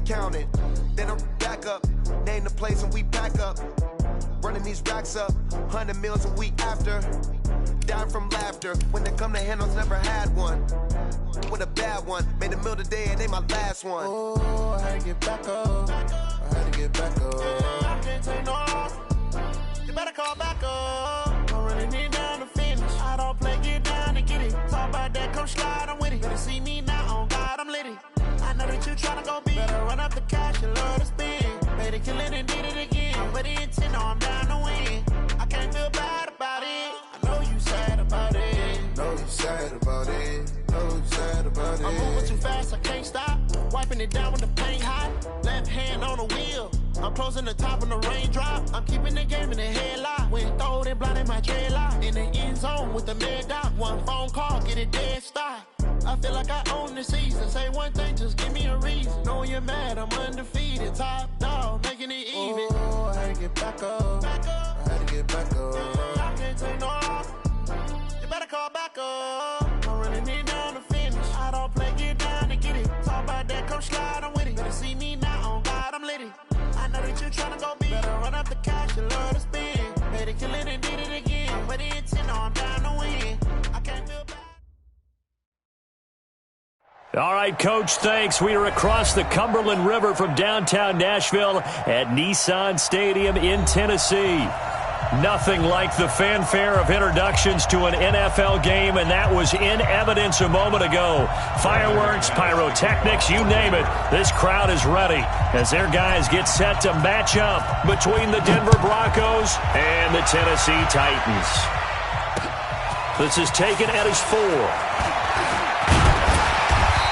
count it. Then I'm back up, name the place and we pack up. Running these racks up, 100 meals a week after. Dying from laughter, when they come to handles, never had one. With a bad one, made a meal today and they my last one. Oh, I had to get back up, I had to get back up. I can't take no off, you better call back up. I'm running it down to finish, I don't play, get down to get it. Talk about that, come slide, I'm with it. Better see me now, on God, I'm litty. I know that you tryna go big, better run up the cash, you love to spend. Better kill it and did it again, I'm with the intent, no, I'm down to win. I can't feel bad about it, I know you sad about it. Know you sad about it, know you sad about it. I'm moving too fast, I can't stop. Wiping it down with the paint hot. Left hand on the wheel, I'm closing the top on the raindrop. I'm keeping the game in the headlock. When throwed and blinded my dreadlock. In the end zone with the mid dot. One phone call, get it dead stop. I feel like I own the season. Say one thing, just give me a reason. Knowing you're mad, I'm undefeated. Top dog, making it even. Oh, I had to get back up. I had to get back up. I can't take no off. You better call back up. I'm running it down to finish. I don't play, get down to get it. Talk about that, come slide, I'm with it. Better see me now, on God, I'm litty. I know that you tryna go big. Better run up the cash, you love to spend. Better kill it and did it again. But the intent, no, I'm down to win. I can't feel bad. All right, Coach, thanks. We are across the Cumberland River from downtown Nashville at Nissan Stadium in Tennessee. Nothing like the fanfare of introductions to an NFL game, and that was in evidence a moment ago. Fireworks, pyrotechnics, you name it. This crowd is ready as their guys get set to match up between the Denver Broncos and the Tennessee Titans. This is taken at his 4.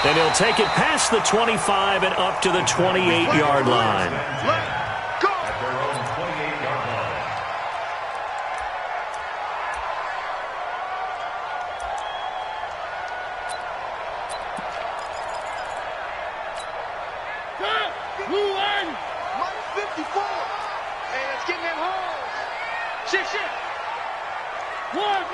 And he'll take it past the 25 and up to the 28-yard line. Let's go! At their own 28-yard line. Blue line! Mike 54! And it's getting in home! Shift! One!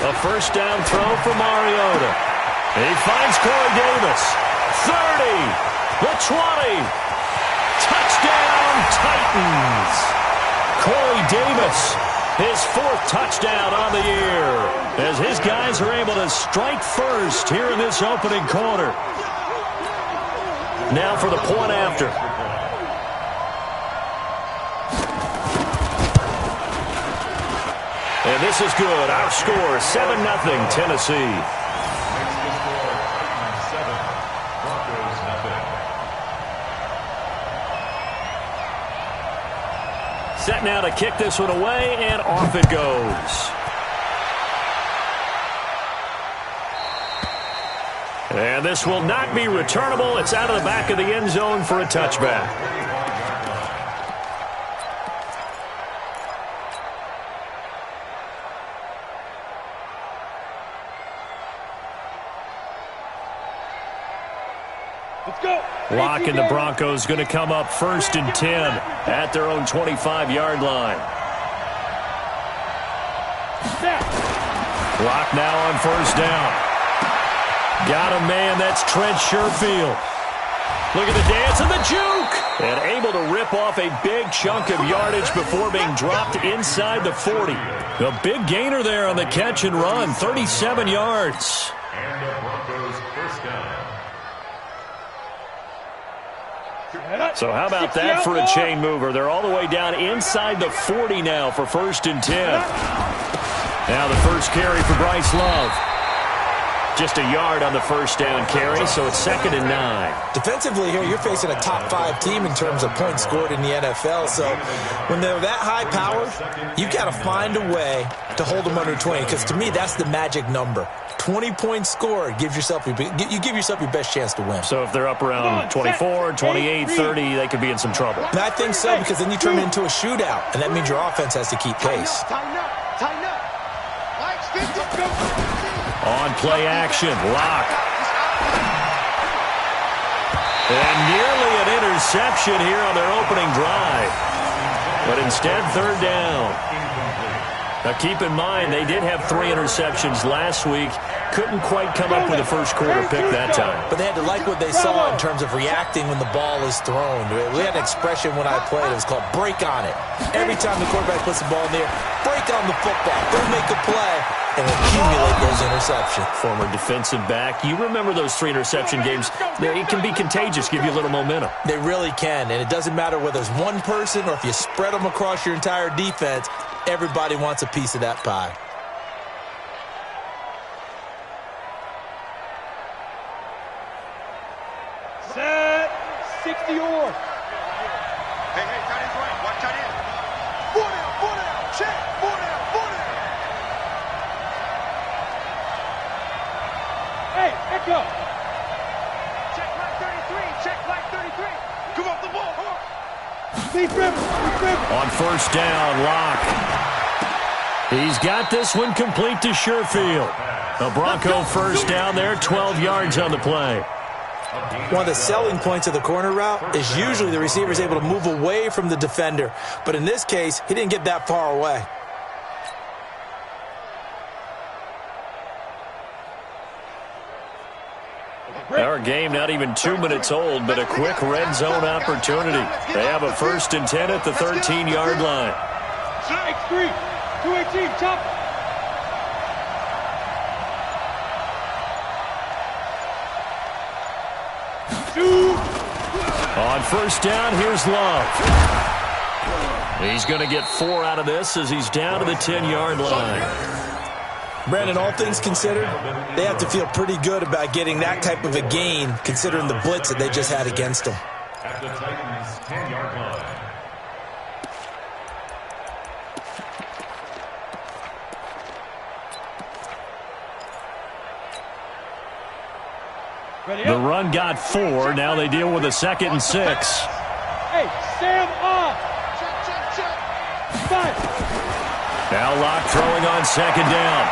A first down throw for Mariota. He finds Corey Davis. 30. The 20. Touchdown, Titans. Corey Davis, his 4th touchdown on the year, as his guys are able to strike first here in this opening quarter. Now for the point after. And this is good. Our score, 7-0 Tennessee. Set now to kick this one away, and off it goes. And this will not be returnable. It's out of the back of the end zone for a touchback. Lock and the Broncos going to come up 1st and 10 at their own 25-yard line. Lock now on 1st down. Got a man, that's Trent Sherfield. Look at the dance and the juke. And able to rip off a big chunk of yardage before being dropped inside the 40. A big gainer there on the catch and run, 37 yards. And the Broncos first down. So how about that for a chain mover? They're all the way down inside the 40 now for 1st and 10. Now the first carry for Bryce Love. Just a yard on the first down carry, so it's 2nd and 9. Defensively here, you're facing a top-5 team in terms of points scored in the NFL. So when they're that high-powered, you've got to find a way to hold them under 20. Because to me, that's the magic number. 20 points scored gives yourself you give yourself your best chance to win. So if they're up around 24, 28, 30, they could be in some trouble. And I think so, because then you turn it into a shootout, and that means your offense has to keep pace. Tighten up. Mike's 50. On play action, Lock. And nearly an interception here on their opening drive. But instead, 3rd down. Now keep in mind, they did have 3 interceptions last week. Couldn't quite come up with a first quarter pick that time. But they had to like what they saw in terms of reacting when the ball is thrown. We had an expression when I played. It was called break on it. Every time the quarterback puts the ball in the air, break on the football. Go make a play and accumulate those interceptions. Former defensive back. You remember those 3 interception games. It can be contagious, give you a little momentum. They really can, and it doesn't matter whether it's one person or if you spread them across your entire defense. Everybody wants a piece of that pie. Set. 60 or. Hey, tight end's right. Watch tight end. 4 down. Check. 4 down. Hey, echo. Check flag 33. Check flag 33. Come off the ball. Come on. On first down, Locke. He's got this one complete to Sherfield. A Bronco first down there, 12 yards on the play. One of the selling points of the corner route is usually the receiver is able to move away from the defender. But in this case, he didn't get that far away. Our game not even 2 minutes old, but a quick red zone opportunity. They have a 1st and 10 at the 13-yard line. X3, 218, chop. On first down, here's Love. He's going to get 4 out of this as he's down to the 10-yard line. Brandon, all things considered, they have to feel pretty good about getting that type of a gain, considering the blitz that they just had against them. At the Titans' 10-yard line. The run got 4. Now they deal with a 2nd and 6. Hey, Sam off. Check. 5. Now Locke throwing on 2nd down.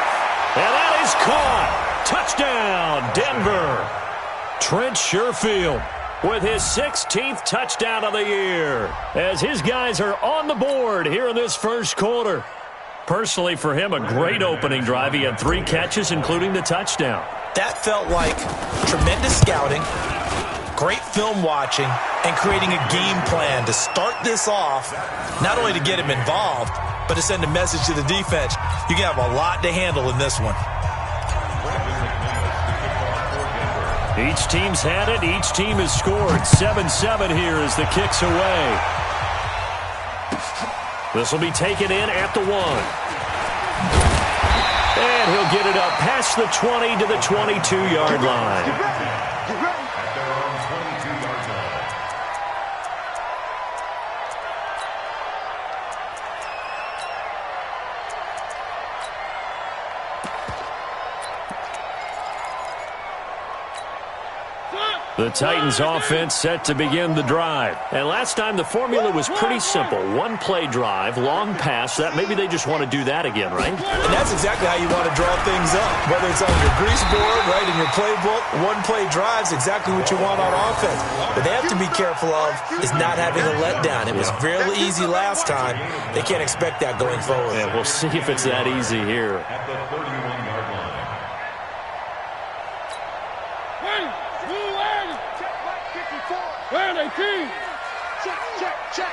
And that is caught. Touchdown, Denver. Trent Sherfield with his 16th touchdown of the year as his guys are on the board here in this first quarter. Personally, for him, a great opening drive. He had 3 catches, including the touchdown. That felt like tremendous scouting, great film watching, and creating a game plan to start this off, not only to get him involved, but to send a message to the defense. You can have a lot to handle in this one. Each team's had it. Each team has scored. 7-7 here as the kick's away. This will be taken in at the 1. And he'll get it up past the 20 to the 22-yard line. The Titans offense set to begin the drive. And last time the formula was pretty simple. 1-play drive, long pass. That maybe they just want to do that again, right? And that's exactly how you want to draw things up. Whether it's on your grease board, right, in your playbook, 1-play drive's exactly what you want on offense. But they have to be careful of is not having a letdown. It was fairly easy last time. They can't expect that going forward. Yeah, we'll see if it's that easy here. At the 31-yard line. Where are they, team? Check.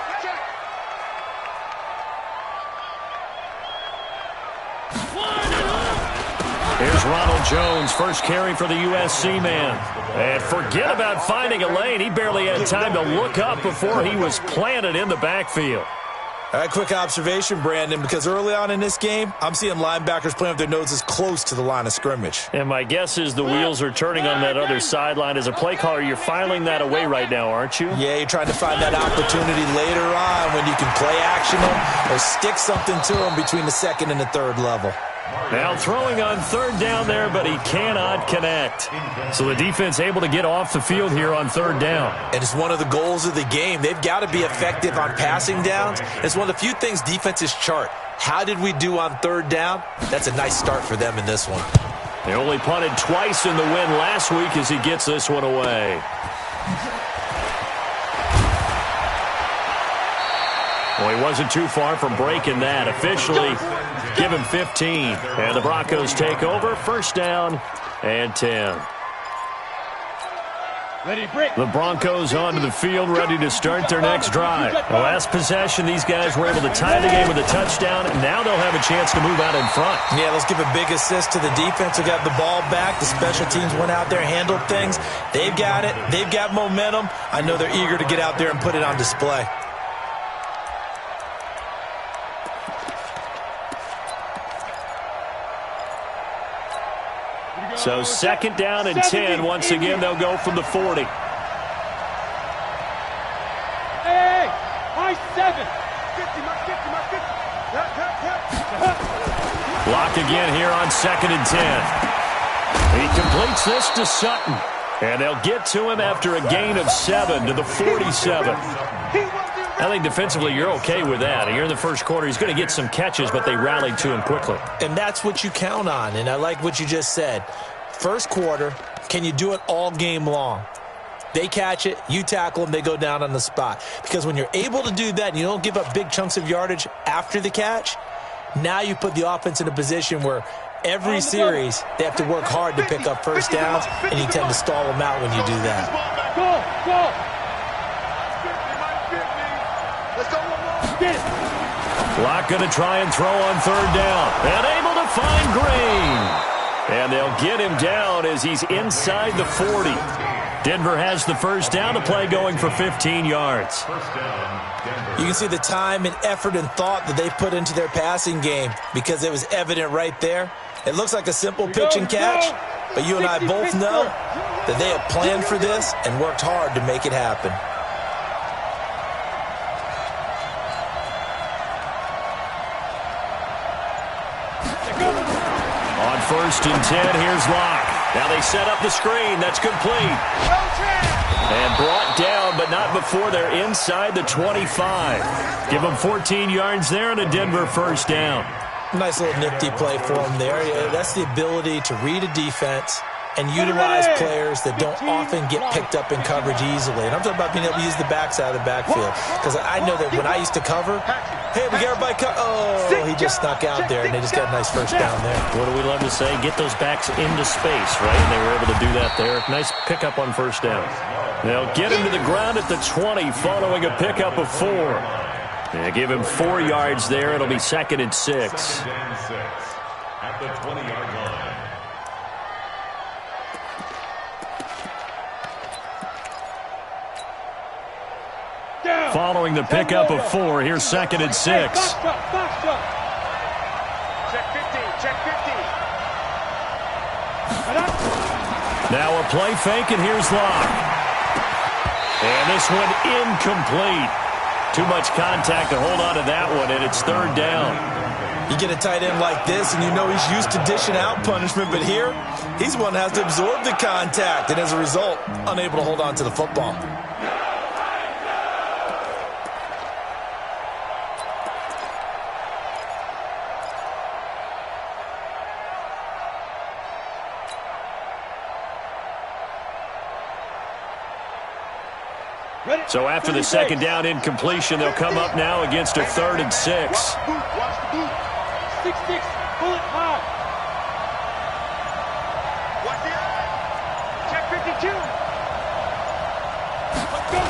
Here's Ronald Jones, first carry for the USC man. And forget about finding a lane. He barely had time to look up before he was planted in the backfield. All right, quick observation, Brandon, because early on in this game, I'm seeing linebackers playing with their noses close to the line of scrimmage. And my guess is the wheels are turning on that other sideline. As a play caller, you're filing that away right now, aren't you? Yeah, you're trying to find that opportunity later on when you can play action them or stick something to them between the 2nd and the 3rd level. Now throwing on 3rd down there, but he cannot connect. So the defense able to get off the field here on 3rd down. And it's one of the goals of the game. They've got to be effective on passing downs. It's one of the few things defenses chart. How did we do on 3rd down? That's a nice start for them in this one. They only punted twice in the win last week as he gets this one away. Well, he wasn't too far from breaking that. Officially, give him 15. And the Broncos take over. First down and 10. The Broncos onto the field, ready to start their next drive. The last possession, these guys were able to tie the game with a touchdown, and now they'll have a chance to move out in front. Yeah, let's give a big assist to the defense who got the ball back. The special teams went out there, handled things. They've got it. They've got momentum. I know they're eager to get out there and put it on display. So second down and 10. Once again, they'll go from the 40. Hey, my 7. Block again here on second and 10. He completes this to Sutton. And they'll get to him after a gain of 7 to the 47. I think defensively you're okay with that. Here in the first quarter, he's going to get some catches, but they rallied to him quickly. And that's what you count on, and I like what you just said. First quarter, can you do it all game long? They catch it, you tackle them, they go down on the spot. Because when you're able to do that and you don't give up big chunks of yardage after the catch, now you put the offense in a position where every series they have to work hard to pick up first downs, and you tend to stall them out when you do that. Go! Locke going to try and throw on third down. And able to find Green. And they'll get him down as he's inside the 40. Denver has the first down, the play going for 15 yards. You can see the time and effort and thought that they put into their passing game because it was evident right there. It looks like a simple pitch and catch, but you and I both know that they have planned for this and worked hard to make it happen. First and 10, here's Locke. Now they set up the screen. That's complete. And brought down, but not before they're inside the 25. Give them 14 yards there and a Denver first down. Nice little nifty play for them there. That's the ability to read a defense and utilize players that don't often get picked up in coverage easily. And I'm talking about being able to use the backside of the backfield. Because I know that when I used to cover, hey, we got everybody he just snuck out there, and they just got a nice first down there. What do we love to say? Get those backs into space, right? And they were able to do that there. Nice pickup on first down. They'll get him to the ground at the 20 following a pickup of 4. They give him 4 yards there. It'll be second and 6. At the 20-yard line. Following the pickup of 4, here's second and 6. Check 15, check 15. Now a play fake, and here's Locke. And this one incomplete. Too much contact to hold on to that one, and it's third down. You get a tight end like this, and you know he's used to dishing out punishment, but here, he's one that has to absorb the contact, and as a result, unable to hold on to the football. So after the second down incompletion, they'll come up now against a third and 6. Watch the boot. 6-6, pull it high. Watch the eye. Check 52. Let's go.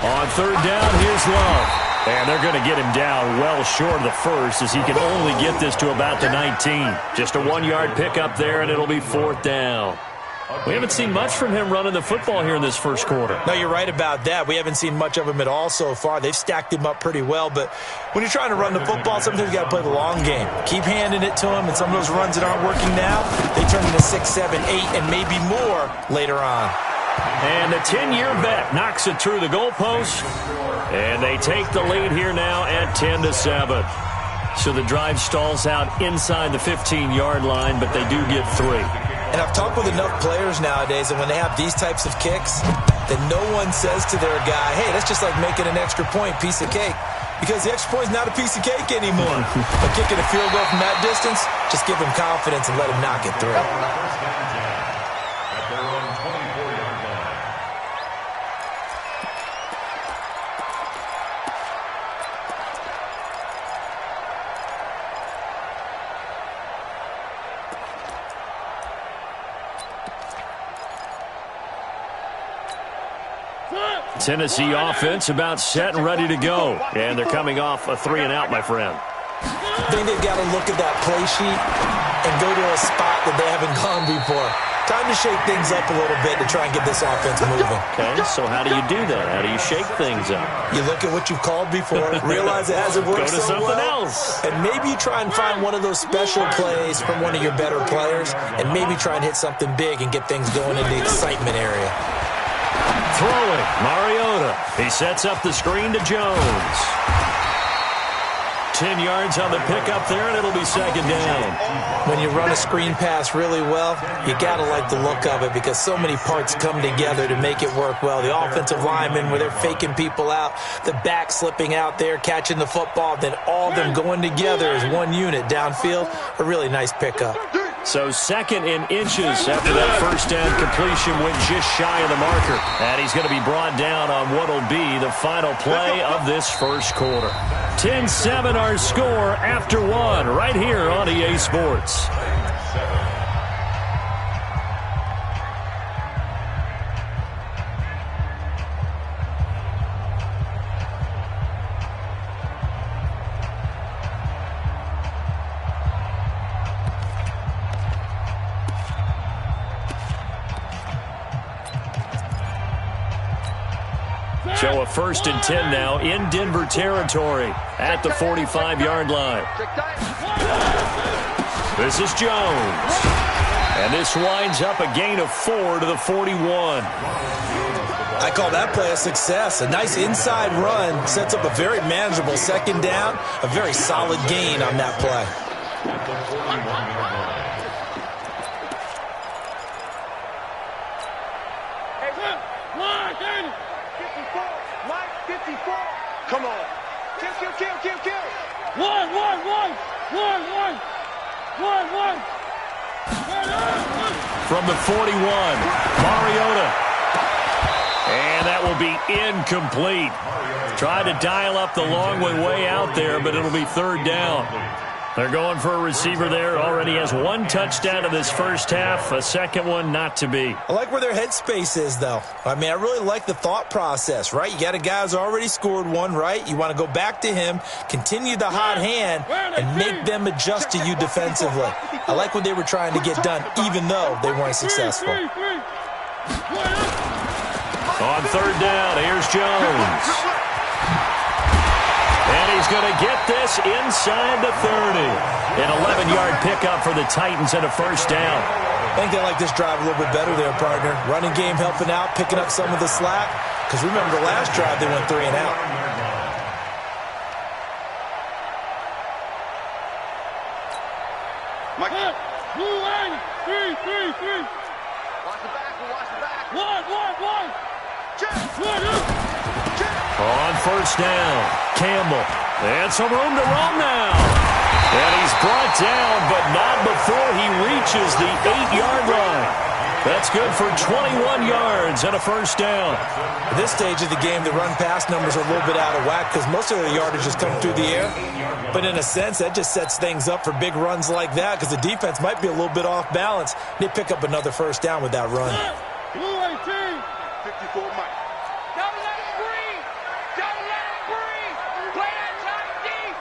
On third down, here's Love. And they're going to get him down well short of the first as he can only get this to about the 19. Just a 1-yard pickup there, and it'll be fourth down. We haven't seen much from him running the football here in this first quarter. No, you're right about that. We haven't seen much of him at all so far. They've stacked him up pretty well, but when you're trying to run the football, sometimes you got to play the long game. Keep handing it to him, and some of those runs that aren't working now, they turn into 6, 7, 8, and maybe more later on. And the 10-year vet knocks it through the goalpost, and they take the lead here now at 10-7. So the drive stalls out inside the 15-yard line, but they do get 3. And I've talked with enough players nowadays, and when they have these types of kicks, that no one says to their guy, hey, that's just like making an extra point, piece of cake. Because the extra point is not a piece of cake anymore. But kicking a field goal from that distance, just give him confidence and let him knock it through. At their own 24-yard line. 3 Tennessee offense about set and ready to go. And they're coming off a 3-and-out, my friend. I think they've got to look at that play sheet and go to a spot that they haven't gone before. Time to shake things up a little bit to try and get this offense moving. Okay, so how do you do that? How do you shake things up? You look at what you've called before, realize it hasn't worked Go to so something well, else. and maybe you try and find one of those special plays from one of your better players, and maybe try and hit something big and get things going in the excitement area. Throwing, Mariota. He sets up the screen to Jones. 10 yards on the pickup there, and it'll be second down. When you run a screen pass really well, you got to like the look of it because so many parts come together to make it work well. The offensive linemen, where they're faking people out, the back slipping out there, catching the football, then all of them going together as one unit downfield. A really nice pickup. So 2nd and inches after that first down completion went just shy of the marker. And he's going to be brought down on what will be the final play of this first quarter. 10-7 our score after 1 right here on EA Sports. So a 1st and 10 now in Denver territory at the 45-yard line. This is Jones. And this winds up a gain of 4 to the 41. I call that play a success. A nice inside run sets up a very manageable 2nd down, a very solid gain on that play. Come on. Kill. One. From the 41, Mariota. And that will be incomplete. Tried to dial up the long one way out there, but it'll be 3rd down. They're going for a receiver there. Already has 1 touchdown in this first half. A 2nd one not to be. I like where their headspace is, though. I mean, I really like the thought process, right? You got a guy who's already scored 1, right? You want to go back to him, continue the hot hand, and make them adjust to you defensively. I like what they were trying to get done, even though they weren't successful. On 3rd down, here's Jones. And he's going to get this inside the 30. An 11-yard pickup for the Titans and a 1st down. I think they like this drive a little bit better there, partner. Running game helping out, picking up some of the slack. Because remember, the last drive they went 3 and out. Mike. 2, 3. Watch the back. 1. Check. On 1st down, Campbell. And some room to roam now. And he's brought down, but not before he reaches the 8-yard line. That's good for 21 yards and a 1st down. At this stage of the game, the run-pass numbers are a little bit out of whack because most of their yardage has come through the air. But in a sense, that just sets things up for big runs like that because the defense might be a little bit off balance. They pick up another 1st down with that run. 54, Mike. Don't let it breathe. Play that tight deep.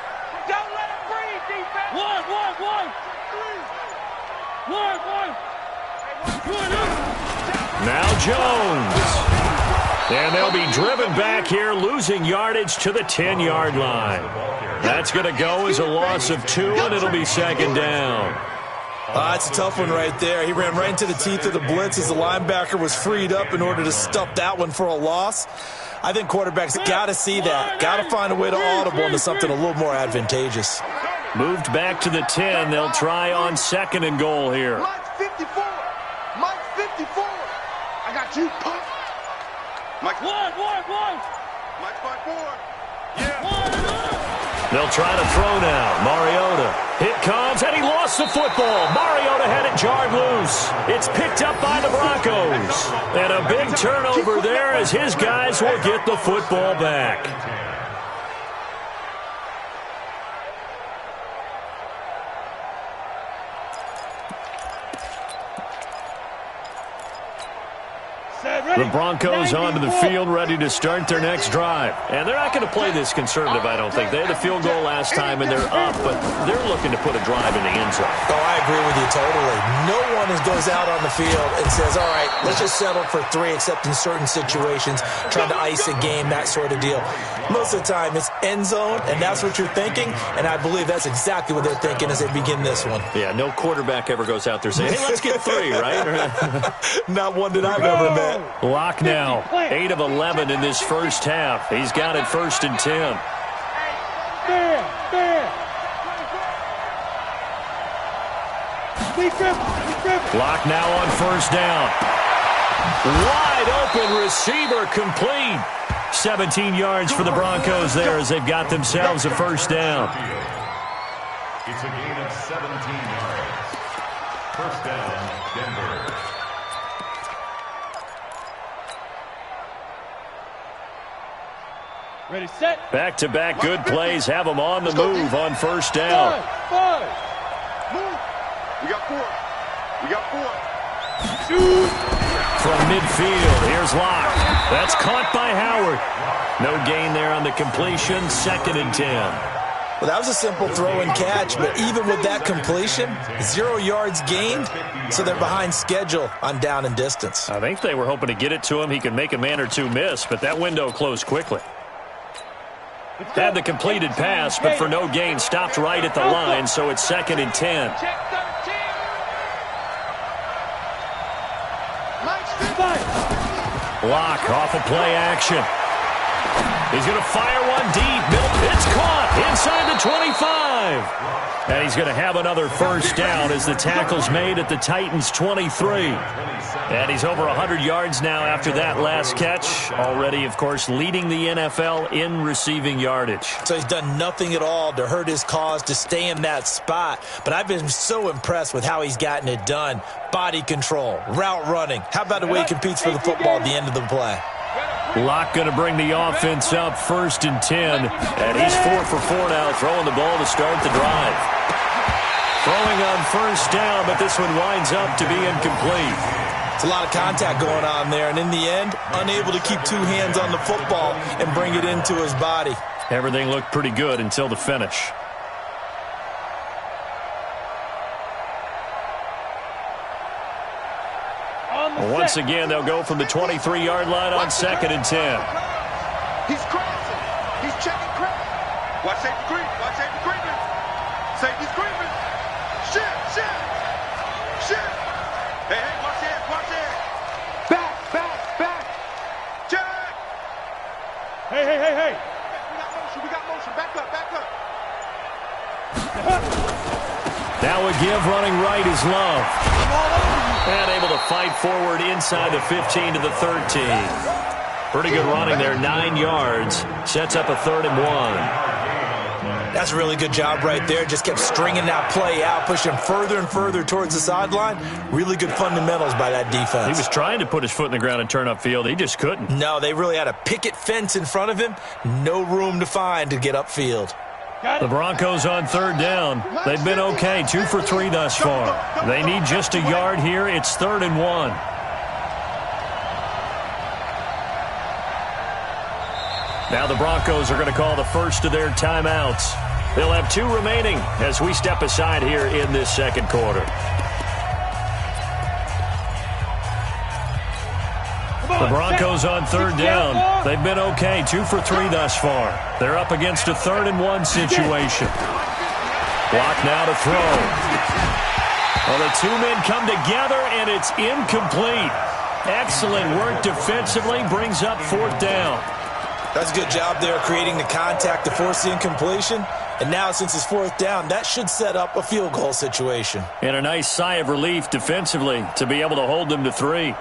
Don't let it breathe, defense. 1. Now Jones. And they'll be driven back here, losing yardage to the 10-yard line. That's going to go as a loss of 2, and it'll be 2nd down. It's a tough one right there. He ran right into the teeth of the blitz as the linebacker was freed up in order to stuff that one for a loss. I think quarterbacks got to see that. Got to find a way to audible into something a little more advantageous. Moved back to the 10. They'll try on 2nd and goal here. Mike 54. I got you, punk. Mike. 1. Mike 5-4. Yeah. They'll try to throw now. Mariota. Hit comes, and he lost the football. Mariota had it jarred loose. It's picked up by the Broncos. And a big turnover there as his guys will get the football back. The Broncos onto the field, ready to start their next drive. And they're not going to play this conservative, I don't think. They had the field goal last time, and they're up, but they're looking to put a drive in the end zone. Oh, I agree with you totally. No one goes out on the field and says, all right, let's just settle for 3, except in certain situations, trying to ice a game, that sort of deal. Most of the time, it's end zone, and that's what you're thinking, and I believe that's exactly what they're thinking as they begin this one. Yeah, no quarterback ever goes out there saying, hey, let's get 3, right? Not one that I've ever met. Lock now, 8 of 11 in this first half. He's got it 1st and 10. Lock now on 1st down. Wide open receiver, complete. 17 yards for the Broncos there as they've got themselves a 1st down. It's a gain of 17 yards. 1st down, Denver. Ready, set. Back-to-back good plays have them on the move on 1st down. Move. We got 4. We got 4. Shoot. From midfield, here's Locke. That's caught by Howard. No gain there on the completion, 2nd and 10. Well, that was a simple throw and catch, but even with that completion, 0 yards gained, so they're behind schedule on down and distance. I think they were hoping to get it to him. He could make a man or two miss, but that window closed quickly. Had the completed pass, but for no gain, stopped right at the line, so it's 2nd and 10. Locke off of play action. He's going to fire one deep. It's caught inside the 25. And he's going to have another 1st down as the tackle's made at the Titans' 23. And he's over 100 yards now after that last catch. Already, of course, leading the NFL in receiving yardage. So he's done nothing at all to hurt his cause to stay in that spot. But I've been so impressed with how he's gotten it done. Body control, route running. How about the way he competes for the football at the end of the play? Locke going to bring the offense up 1st and 10. And he's 4 for 4 now, throwing the ball to start the drive. Throwing on 1st down, but this one winds up to be incomplete. It's a lot of contact going on there, and in the end, unable to keep 2 hands on the football and bring it into his body. Everything looked pretty good until the finish. Once again, they'll go from the 23-yard line on 2nd and 10. He's crossing. He's checking cross. Watch safety creep. Watch safety creeping. Safety's creeping. Shit. Hey, watch it. Back. Check. Hey. We got motion. Back up. Now a give running right is Love. And able to fight forward inside the 15 to the 13. Pretty good running there, 9 yards. Sets up a 3rd and 1. That's a really good job right there. Just kept stringing that play out, pushing further and further towards the sideline. Really good fundamentals by that defense. He was trying to put his foot in the ground and turn upfield. He just couldn't. No, they really had a picket fence in front of him. No room to find to get upfield. The Broncos on 3rd down. They've been okay, 2 for 3 thus far. They need just a yard here. It's 3rd and 1. Now the Broncos are going to call the first of their timeouts. They'll have 2 remaining as we step aside here in this 2nd quarter. The Broncos on 3rd down. They've been okay, 2 for 3 thus far. They're up against a 3rd and 1 situation. Block now to throw. Well, the 2 men come together, and it's incomplete. Excellent work defensively, brings up 4th down. That's a good job there creating the contact to force the incompletion. And now, since it's 4th down, that should set up a field goal situation. And a nice sigh of relief defensively to be able to hold them to 3.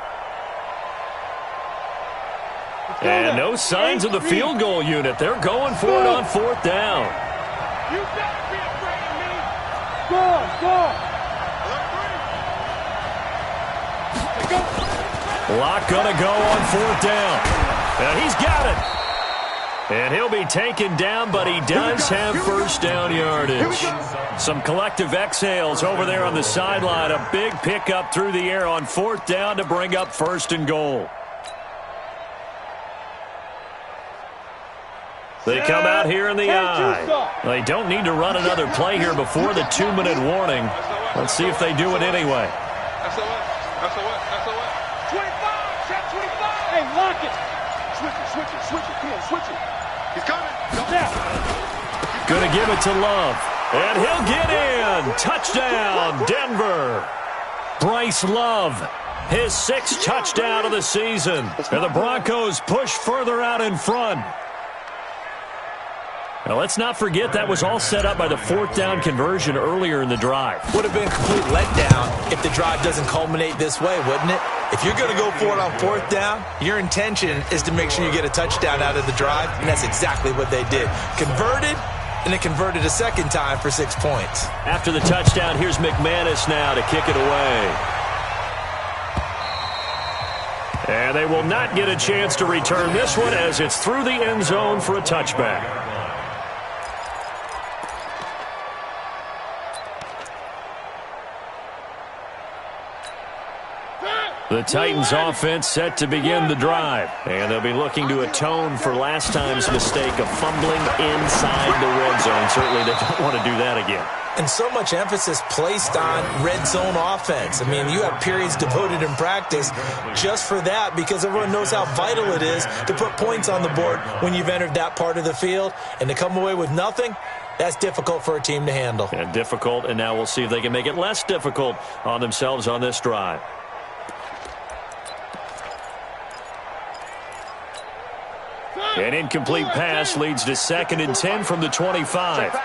And no signs of the field goal unit. They're going for it on 4th down. You better be afraid of me. Go. Locke gonna go on 4th down. And he's got it. And he'll be taken down, but he does have 1st down yardage. Some collective exhales over there on the sideline. A big pickup through the air on 4th down to bring up 1st and goal. They come out here in the eye. They don't need to run another play here before the 2-minute warning. Let's see if they do it anyway. That's a what? 25, check 25. Hey, lock it. Switch it. Come on, switch it. He's coming. Gonna give it to Love. And he'll get in. Touchdown, Denver. Bryce Love, his 6th touchdown of the season. And the Broncos push further out in front. Now, let's not forget that was all set up by the 4th down conversion earlier in the drive. Would have been a complete letdown if the drive doesn't culminate this way, wouldn't it? If you're going to go for it on 4th down, your intention is to make sure you get a touchdown out of the drive, and that's exactly what they did. Converted, and it converted a second time for 6 points. After the touchdown, here's McManus now to kick it away. And they will not get a chance to return this one as it's through the end zone for a touchback. The Titans offense set to begin the drive, and they'll be looking to atone for last time's mistake of fumbling inside the red zone. Certainly they don't want to do that again. And so much emphasis placed on red zone offense. I mean, you have periods devoted in practice just for that because everyone knows how vital it is to put points on the board when you've entered that part of the field. And to come away with nothing, that's difficult for a team to handle. And difficult, and now we'll see if they can make it less difficult on themselves on this drive. An incomplete pass leads to 2nd and 10 from the 25. Check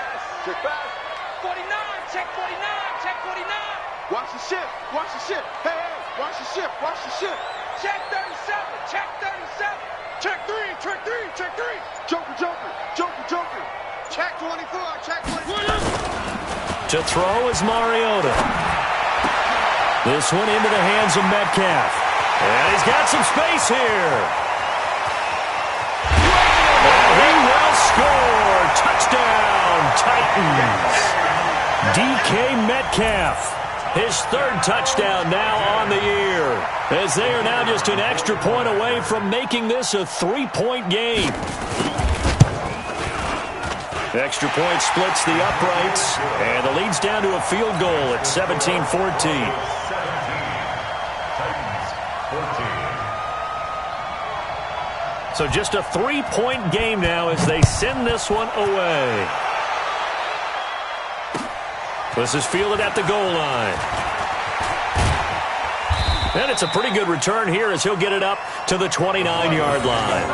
49, check 49. Watch the shift. Hey, watch the shift. Check 37, check 37. Check 3. Joker. Check 24, check 24. To throw is Mariota. This one into the hands of Metcalf. And he's got some space here. He will score. Touchdown, Titans. DK Metcalf, his 3rd touchdown now on the year, as they are now just an extra point away from making this a 3-point game. Extra point splits the uprights, and the lead's down to a field goal at 17-14. So just a 3-point game now as they send this one away. This is fielded at the goal line. And it's a pretty good return here as he'll get it up to the 29-yard line.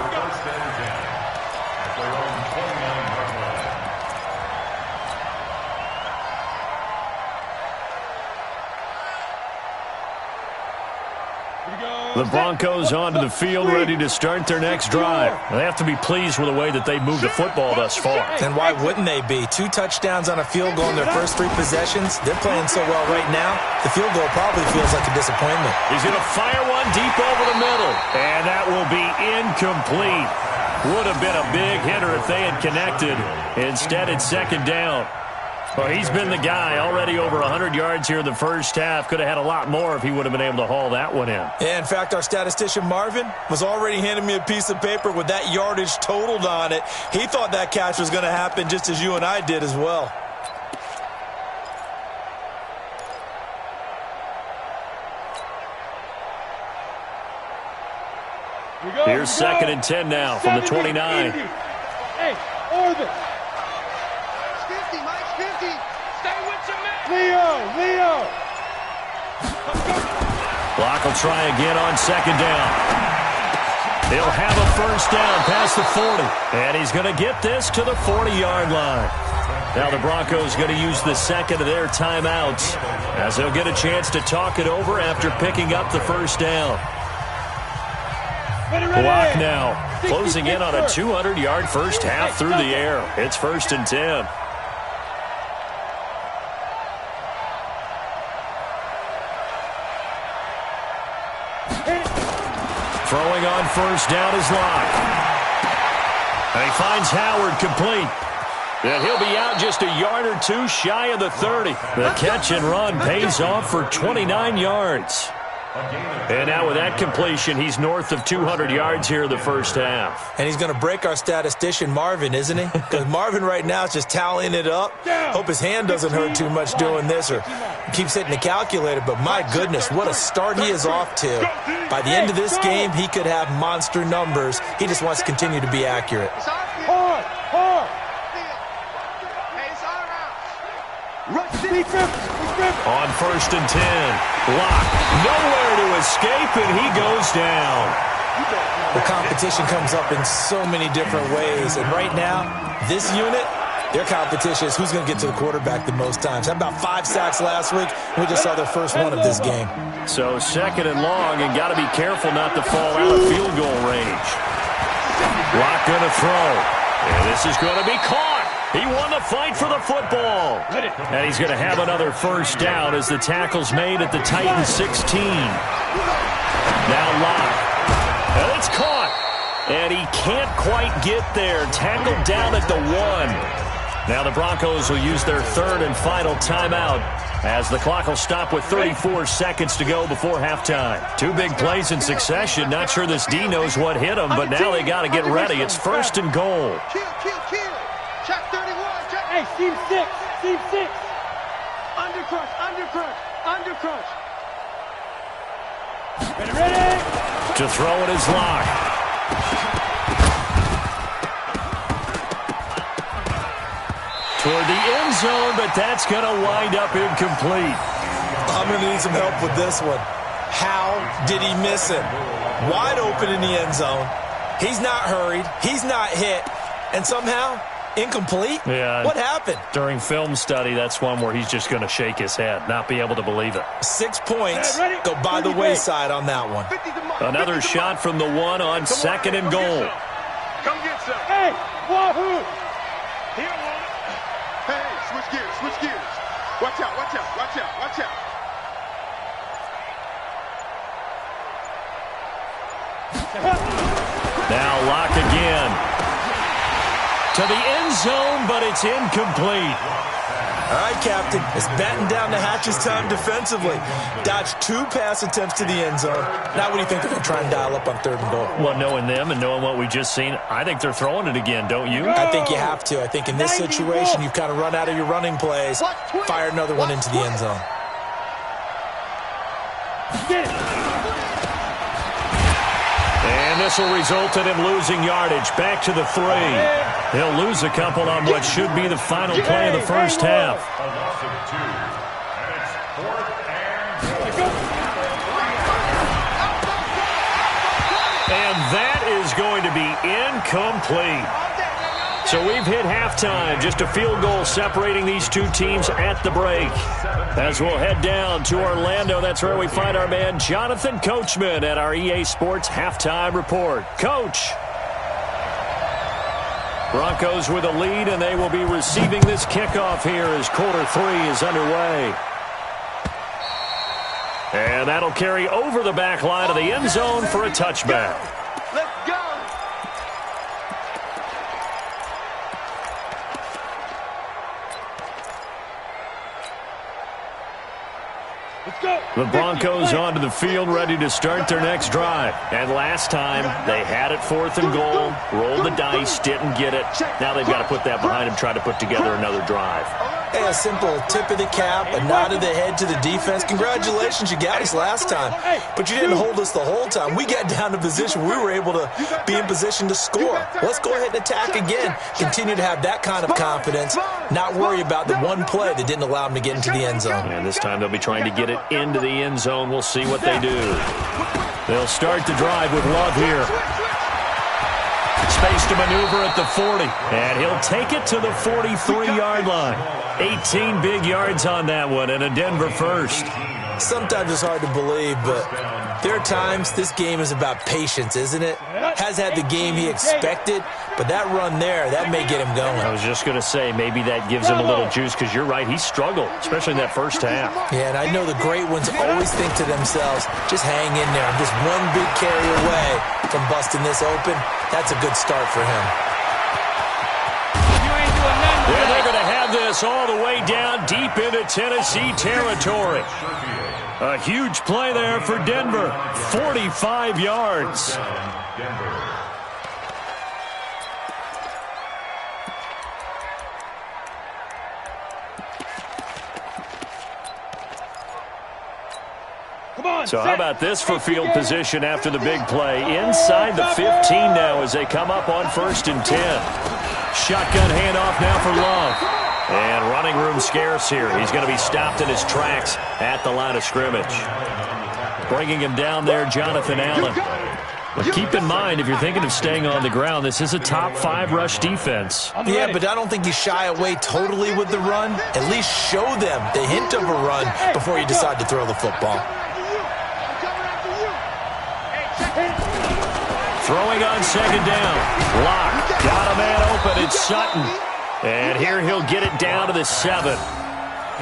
The Broncos onto the field, ready to start their next drive. They have to be pleased with the way that they've moved the football thus far. And why wouldn't they be? 2 touchdowns on a field goal in their first 3 possessions. They're playing so well right now, the field goal probably feels like a disappointment. He's going to fire one deep over the middle, and that will be incomplete. Would have been a big hitter if they had connected. Instead, it's 2nd down. Well, he's been the guy, already over 100 yards here in the first half. Could have had a lot more if he would have been able to haul that one in. Yeah, in fact, our statistician Marvin was already handing me a piece of paper with that yardage totaled on it. He thought that catch was going to happen just as you and I did as well. Here's 2nd and 10 now from the 29. Hey, Orvin. Leo! Block will try again on 2nd down. He'll have a first down past the 40. And he's going to get this to the 40-yard line. Now the Broncos going to use the 2nd of their timeouts as they'll get a chance to talk it over after picking up the first down. Block now, closing in on a 200-yard first half through the air. It's 1st and 10. Throwing on first down is Locke. And he finds Howard complete. And he'll be out just a yard or 2 shy of the 30. The catch and run pays off for 29 yards. And now with that completion, he's north of 200 yards here in the first half. And he's going to break our statistician Marvin, isn't he? Because Marvin right now is just tallying it up. Hope his hand doesn't hurt too much doing this or keeps hitting the calculator. But my goodness, what a start he is off to. By the end of this game, he could have monster numbers. He just wants to continue to be accurate. On 1st and 10, Locke nowhere to escape, and he goes down. The competition comes up in so many different ways, and right now, this unit, their competition is who's going to get to the quarterback the most times. Had about 5 sacks last week, and we just saw their first one of this game. So 2nd and long, and got to be careful not to fall out of field goal range. Locke going to throw, and this is going to be caught. He won the fight for the football. And he's going to have another first down as the tackle's made at the Titans 16. Now Locke. And it's caught. And he can't quite get there. Tackled down at the 1. Now the Broncos will use their 3rd and final timeout as the clock will stop with 34 seconds to go before halftime. 2 big plays in succession. Not sure this D knows what hit him, but now they got to get ready. It's 1st and goal. Check 31, check. Hey, seam 6. Undercrush. Ready. To throw it is Locke. Toward the end zone, but that's going to wind up incomplete. I'm going to need some help with this one. How did he miss him? Wide open in the end zone. He's not hurried. He's not hit. And somehow, incomplete? Yeah. What happened? During film study, that's one where he's just going to shake his head, not be able to believe it. 6 points go by the wayside on that one. Another shot from the 1 on 2nd and goal. Come get some. Hey, wahoo! Here, hey, switch gears. Watch out. Now Locke again. To the end zone, but it's incomplete. All right, Captain. It's batten down the hatches time defensively. Dodged 2 pass attempts to the end zone. Now what do you think they're going to try and dial up on 3rd and goal? Well, knowing them and knowing what we just seen, I think they're throwing it again, don't you? I think you have to. I think in this situation, you've kind of run out of your running plays. Fire another one into the end zone. And this will result in him losing yardage. Back to the 3. He'll lose a couple on what should be the final play of the first half. A loss of 2. And it's 4th and And that is going to be incomplete. So we've hit halftime. Just a field goal separating these 2 teams at the break. As we'll head down to Orlando, that's where we find our man Jonathan Coachman at our EA Sports Halftime Report. Coach. Broncos with a lead, and they will be receiving this kickoff here as quarter 3 is underway. And that'll carry over the back line of the end zone for a touchback. Let's go. The Broncos onto the field, ready to start their next drive. And last time, they had it 4th and goal, rolled the dice, didn't get it. Now they've got to put that behind them, try to put together another drive. Hey, a simple tip of the cap, a nod of the head to the defense. Congratulations, you got us last time. But you didn't hold us the whole time. We got down to position. We were able to be in position to score. Let's go ahead and attack again. Continue to have that kind of confidence. Not worry about the one play that didn't allow them to get into the end zone. And this time they'll be trying to get it into the end zone. We'll see what they do. They'll start the drive with Love here. Space to maneuver at the 40. And he'll take it to the 43-yard line. 18 big yards on that one, and a Denver first. Sometimes it's hard to believe, but there are times this game is about patience, isn't it? Has had the game he expected, but that run there, that may get him going. I was just going to say, maybe that gives him a little juice, because you're right, he struggled, especially in that first half. Yeah, and I know the great ones always think to themselves, just hang in there. I'm just one big carry away from busting this open. That's a good start for him. Yeah, they're going to have this all the way down deep into Tennessee territory. A huge play there for Denver. 45 yards. So how about this for field position after the big play? Inside the 15 now as they come up on 1st and 10. Shotgun handoff now for Love. And running room scarce here. He's going to be stopped in his tracks at the line of scrimmage. Bringing him down there, Jonathan Allen. But keep in mind, if you're thinking of staying on the ground, this is a top 5 rush defense. Yeah, but I don't think you shy away totally with the run. At least show them the hint of a run before you decide to throw the football. Throwing on 2nd down. Lock. Got a man open. It's Sutton. And here he'll get it down to the 7.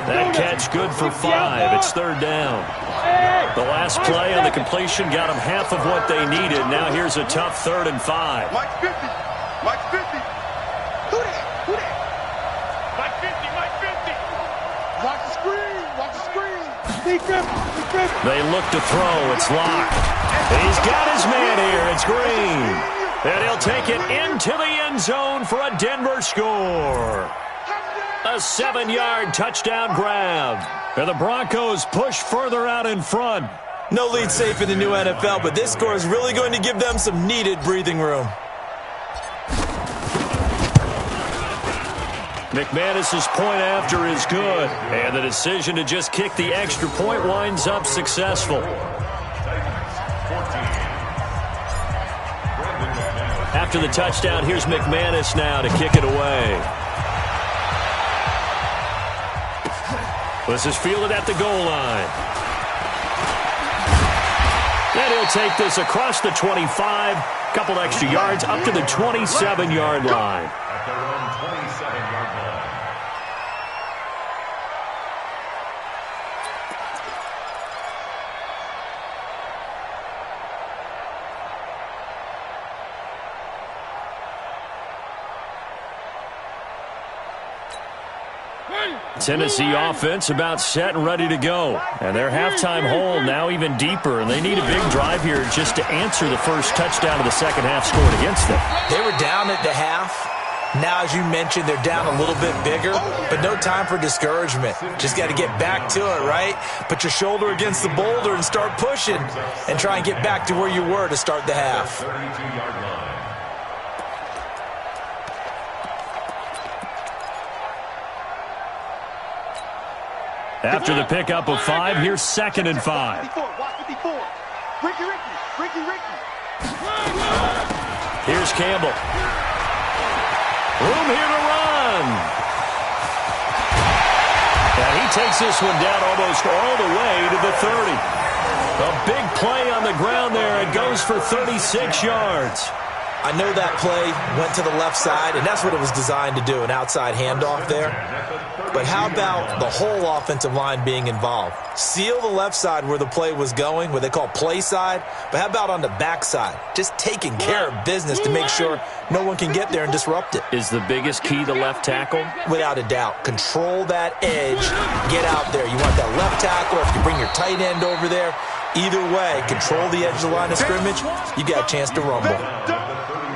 That catch good for 5. It's 3rd down. The last play on the completion got them half of what they needed. Now here's a tough 3rd and 5. Mike 50. Mike 50. Who that? Who that? Mike 50. Mike 50. Watch the screen. Watch the screen. They look to throw. It's locked. He's got his man here. It's Green. And he'll take it into the end zone for a Denver score. A 7-yard touchdown grab. And the Broncos push further out in front. No lead safe in the new NFL, but this score is really going to give them some needed breathing room. McManus's point after is good. And the decision to just kick the extra point winds up successful. After the touchdown, here's McManus now to kick it away. This is fielded at the goal line. And he'll take this across the 25, couple extra yards up to the 27-yard line. At their own 27-yard line. Tennessee offense about set and ready to go. And their halftime hole now even deeper. And they need a big drive here just to answer the first touchdown of the second half scored against them. They were down at the half. Now, as you mentioned, they're down a little bit bigger, but no time for discouragement. Just got to get back to it, right? Put your shoulder against the boulder and start pushing and try and get back to where you were to start the half. 32-yard line. After the pickup of 5, here's 2nd and 5. Here's Campbell. Room here to run. And he takes this one down almost all the way to the 30. A big play on the ground there. It goes for 36 yards. I know that play went to the left side, and that's what it was designed to do, an outside handoff there. But how about the whole offensive line being involved? Seal the left side where the play was going, what they call play side, but how about on the back side? Just taking care of business to make sure no one can get there and disrupt it. Is the biggest key the left tackle? Without a doubt. Control that edge. Get out there. You want that left tackle, if you bring your tight end over there. Either way, control the edge of the line of scrimmage, you got a chance to rumble.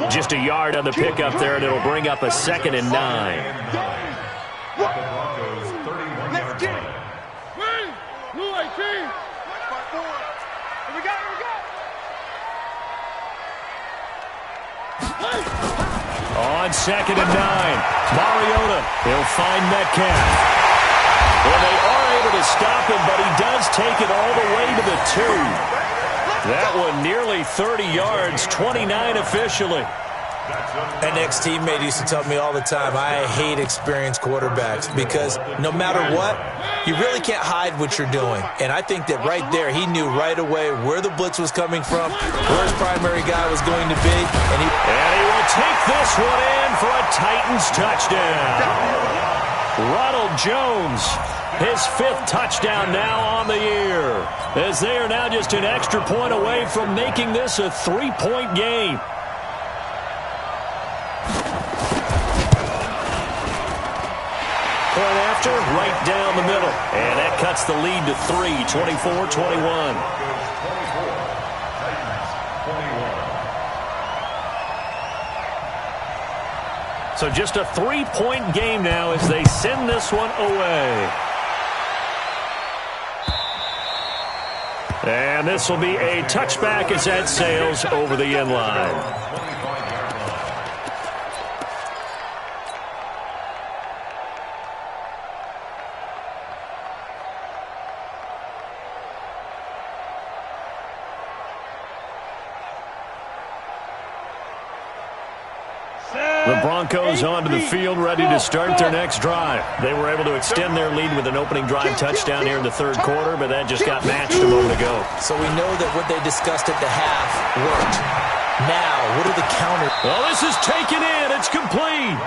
Just a yard on the pickup there, and it'll bring up a 2nd and 9. On 2nd and 9, Mariota, he'll find Metcalf. Well, they are able to stop him, but he does take it all the way to the 2. That one nearly 30 yards, 29 officially. An ex-teammate used to tell me all the time, I hate experienced quarterbacks because no matter what, you really can't hide what you're doing. And I think that right there, he knew right away where the blitz was coming from, where his primary guy was going to be. And he will take this one in for a Titans touchdown. Ronald Jones, his 5th touchdown now on the year, as they are now just an extra point away from making this a 3-point game. point after, right down the middle. And that cuts the lead to 3, 24-21. So just a 3-point game now as they send this one away. And this will be a touchback as that sails over the end line. The Broncos onto the field, ready to start their next drive. They were able to extend their lead with an opening drive touchdown here in the third quarter, but that just got matched a moment ago. So we know that what they discussed at the half worked. Now, what are the counters? Well, this is taken in. It's complete.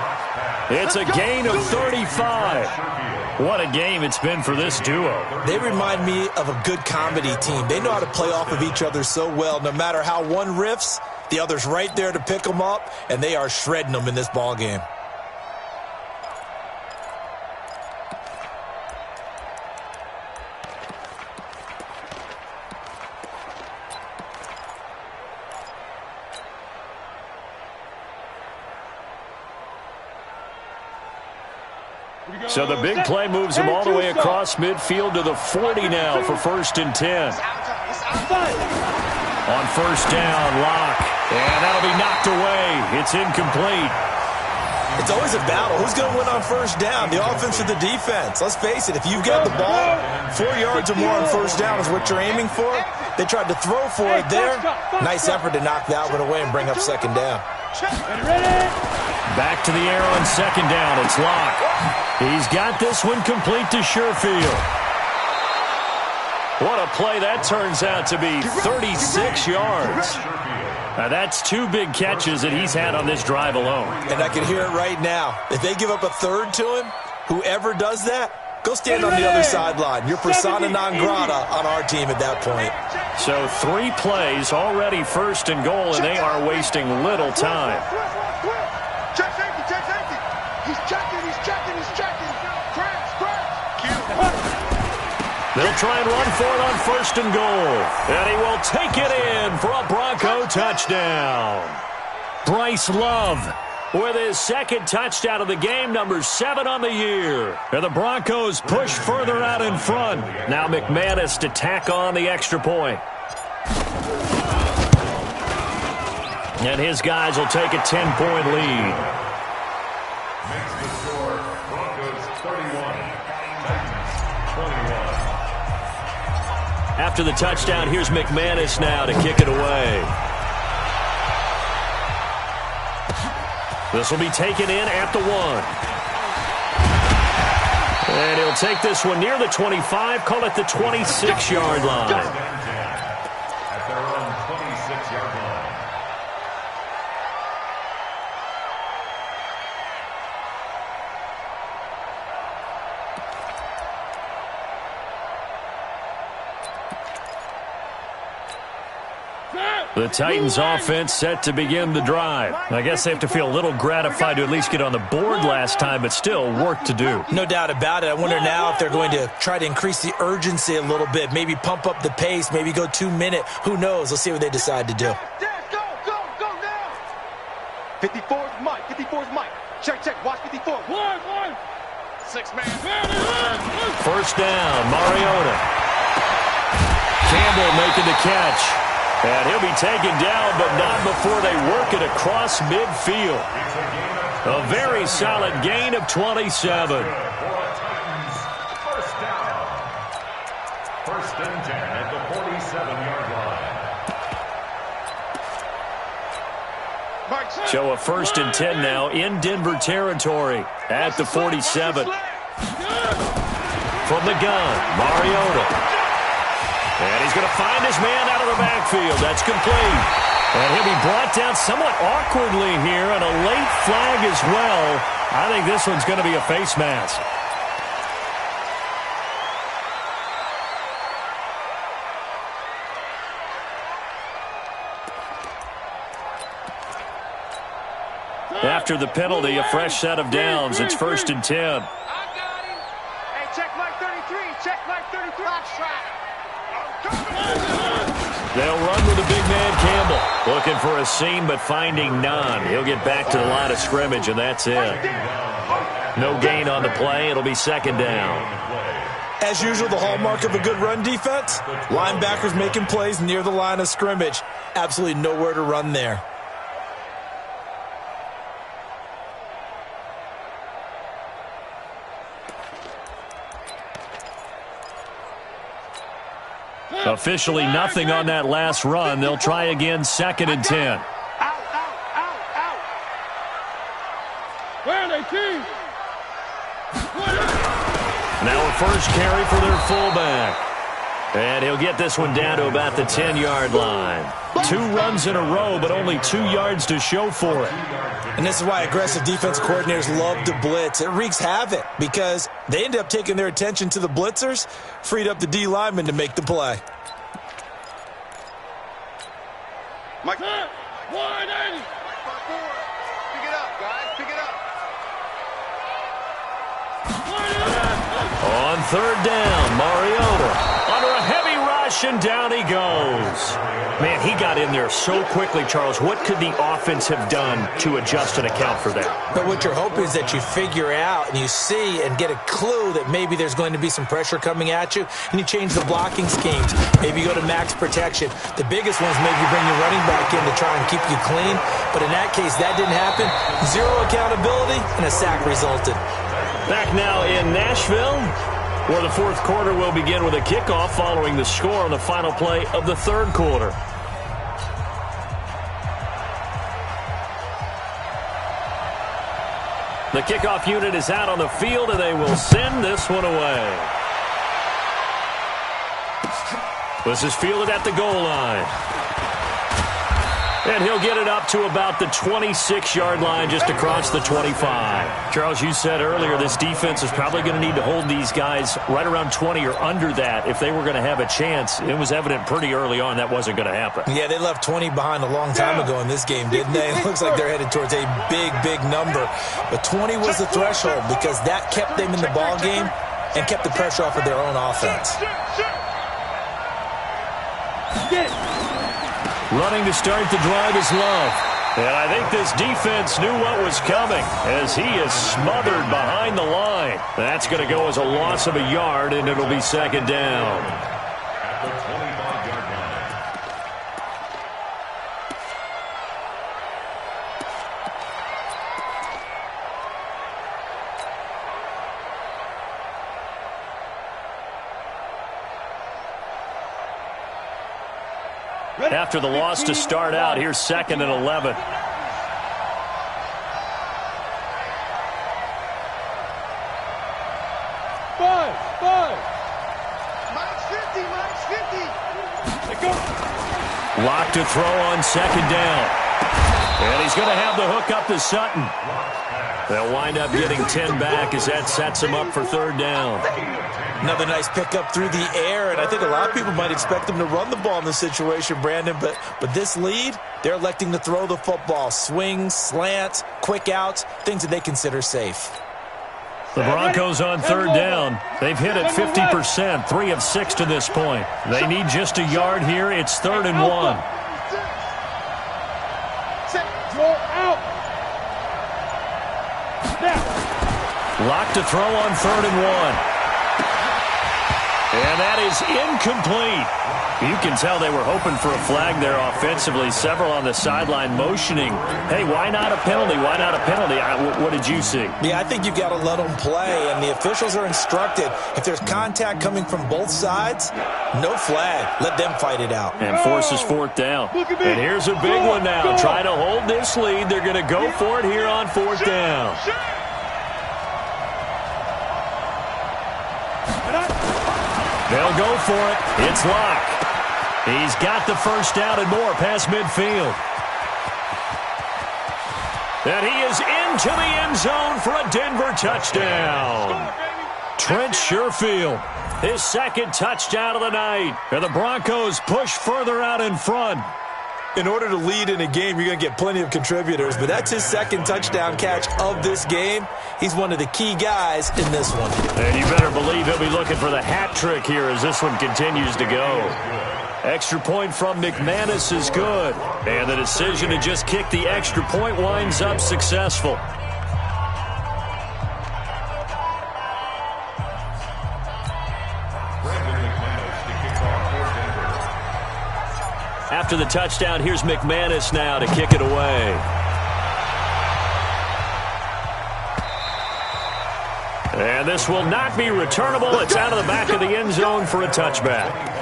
It's a gain of 35. What a game it's been for this duo. They remind me of a good comedy team. They know how to play off of each other so well. No matter how one riffs, the other's right there to pick them up, and they are shredding them in this ball game. So the big play moves him all the way across midfield to the 40 now for 1st and 10. On 1st down, Locke. And that'll be knocked away. It's incomplete. It's always a battle. Who's going to win on 1st down, the offense or the defense? Let's face it, if you've got the ball, 4 yards or more on 1st down is what you're aiming for. They tried to throw for it there. Nice effort to knock that one away and bring up 2nd down. Back to the air on 2nd down. It's Locke. He's got this one complete to Sherfield. What a play that turns out to be, 36 yards. Now that's 2 big catches that he's had on this drive alone. And I can hear it right now. If they give up a 3rd to him, whoever does that, go stand on the other sideline. You're persona non grata on our team at that point. So 3 plays, already 1st and goal, and they are wasting little time. Check safety, check safety. He's checking, he's checking, he's checking. Crash, crash. They'll try and run for it on 1st and goal. And he will take it in for a Bronco touchdown. Bryce Love with his 2nd touchdown of the game, number 7 on the year. And the Broncos push further out in front. Now McManus to tack on the extra point. And his guys will take a 10-point lead. Makes the score Broncos 31, Titans 21. After the touchdown, here's McManus now to kick it away. This will be taken in at the 1. And he'll take this one near the 25, call it the 26-yard line. At their own 26-yard line. The Titans offense set to begin the drive. I guess they have to feel a little gratified to at least get on the board last time, but still work to do. No doubt about it. I wonder now if they're going to try to increase the urgency a little bit, maybe pump up the pace, maybe go 2-minute. Who knows? Let's see what they decide to do. Go now. 54's Mike, 54's Mike. Check, watch 54. One. 6-man. 1st down, Mariota. Campbell making the catch. And he'll be taken down, but not before they work it across midfield. A very solid gain of 27. For a Titans 1st down. 1st and 10 at the 47-yard line. So a 1st and 10 now in Denver territory at the 47. From the gun, Mariota. And he's going to find his man out of the backfield. That's complete. And he'll be brought down somewhat awkwardly here, and a late flag as well. I think this one's going to be a face mask. After the penalty, a fresh set of downs. It's 1st and 10. big man Campbell. Looking for a seam, but finding none. He'll get back to the line of scrimmage, and that's it. No gain on the play. It'll be second down. As usual, the hallmark of a good run defense, linebackers making plays near the line of scrimmage. Absolutely nowhere to run there. Officially nothing on that last run. They'll try again, second and 10. Out. Where are they, team? Now a first carry for their fullback. And he'll get this one down to about the 10-yard line. 2 runs in a row, but only 2 yards to show for it. And this is why aggressive defensive coordinators love to blitz. It wreaks havoc because they end up taking their attention to the blitzers, freed up the D lineman to make the play. Mike, 180. Pick it up, guys. Pick it up. On third down, Mariota under a heavy rush, and down he goes. Man, he got in there so quickly, Charles. What could the offense have done to adjust and account for that? But what you're hoping is that you figure out and you see and get a clue that maybe there's going to be some pressure coming at you, and you change the blocking schemes. Maybe you go to max protection. The biggest one is maybe you bring your running back in to try and keep you clean. But in that case, that didn't happen. 0 accountability, and a sack resulted. Back now in Nashville, where the fourth quarter will begin with a kickoff following the score on the final play of the third quarter. The kickoff unit is out on the field, and they will send this one away. This is fielded at the goal line. And he'll get it up to about the 26-yard line, just across the 25. Charles, you said earlier this defense is probably going to need to hold these guys right around 20 or under that if they were going to have a chance. It was evident pretty early on that wasn't going to happen. Yeah, they left 20 behind a long time ago in this game, didn't they? It looks like they're headed towards a big number. But 20 was the threshold because that kept them in the ball game and kept the pressure off of their own offense. Running to start the drive is Love. And I think this defense knew what was coming as he is smothered behind the line. That's going to go as a loss of a yard, and it'll be second down. At the 25-yard line. After the loss to start out, here's second and 11. Five. Lock to throw on second down. And he's going to have the hook up to Sutton. They'll wind up getting 10 back as that sets him up for third down. Another nice pickup through the air, and I think a lot of people might expect them to run the ball in this situation, Brandon, but this lead, they're electing to throw the football. Swings, slants, quick outs, things that they consider safe. The Broncos on third down. They've hit it 50%, 3 of 6 to this point. They need just a yard here. It's 3rd and 1. Lock to throw on 3rd and 1. And that is incomplete. You can tell they were hoping for a flag there offensively. Several on the sideline motioning. Hey, why not a penalty? Why not a penalty? What did you see? Yeah, I think you've got to let them play, and the officials are instructed. If there's contact coming from both sides, no flag. Let them fight it out. And forces 4th down. And here's a big one now. Trying to hold this lead. They're going to go for it here on 4th down. They'll go for it. It's Locke. He's got the first down and more past midfield. And he is into the end zone for a Denver touchdown. Trent Sherfield, his 2nd touchdown of the night. And the Broncos push further out in front. In order to lead in a game, you're going to get plenty of contributors, but that's his 2nd touchdown catch of this game. He's one of the key guys in this one. And you better believe he'll be looking for the hat trick here as this one continues to go. Extra point from McManus is good. And the decision to just kick the extra point winds up successful. After the touchdown, here's McManus now to kick it away. And this will not be returnable. It's out of the back of the end zone for a touchback.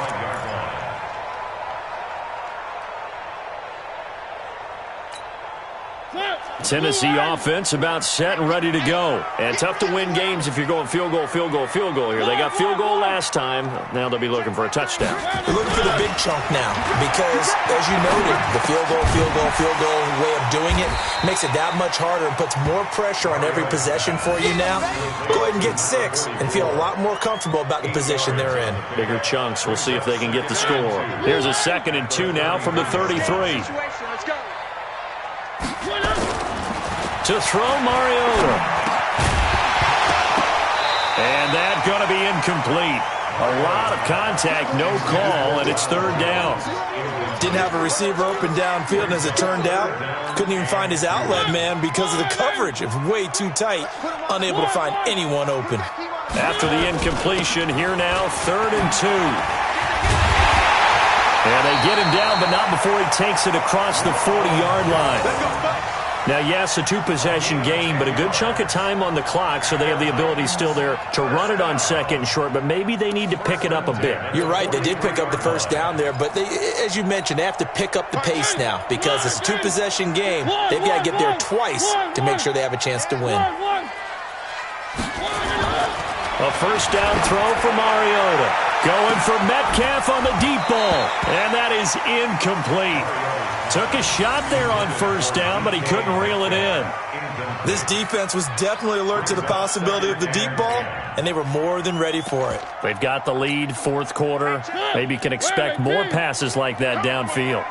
Tennessee offense about set and ready to go. And tough to win games if you're going field goal, field goal, field goal here. They got field goal last time. Now they'll be looking for a touchdown. They're looking for the big chunk now because, as you noted, the field goal way of doing it makes it that much harder and puts more pressure on every possession for you now. Go ahead and get 6 and feel a lot more comfortable about the position they're in. Bigger chunks. We'll see if they can get the score. Here's a 2nd and 2 now from the 33. To throw Mariota. And that's going to be incomplete. A lot of contact, no call, and it's 3rd down. Didn't have a receiver open downfield, and as it turned out, couldn't even find his outlet man because of the coverage. It was way too tight, unable to find anyone open. After the incompletion, here now, 3rd and 2. And they get him down, but not before he takes it across the 40-yard line. Now, yes, a 2-possession game, but a good chunk of time on the clock, so they have the ability still there to run it on 2nd and short, but maybe they need to pick it up a bit. You're right. They did pick up the 1st down there, but they, as you mentioned, they have to pick up the pace now because it's a 2-possession game. They've got to get there twice to make sure they have a chance to win. A 1st down throw for Mariota. Going for Metcalf on the deep ball, and that is incomplete. Took a shot there on 1st down, but he couldn't reel it in. This defense was definitely alert to the possibility of the deep ball, and they were more than ready for it. They've got the lead, 4th quarter. Maybe can expect more passes like that downfield.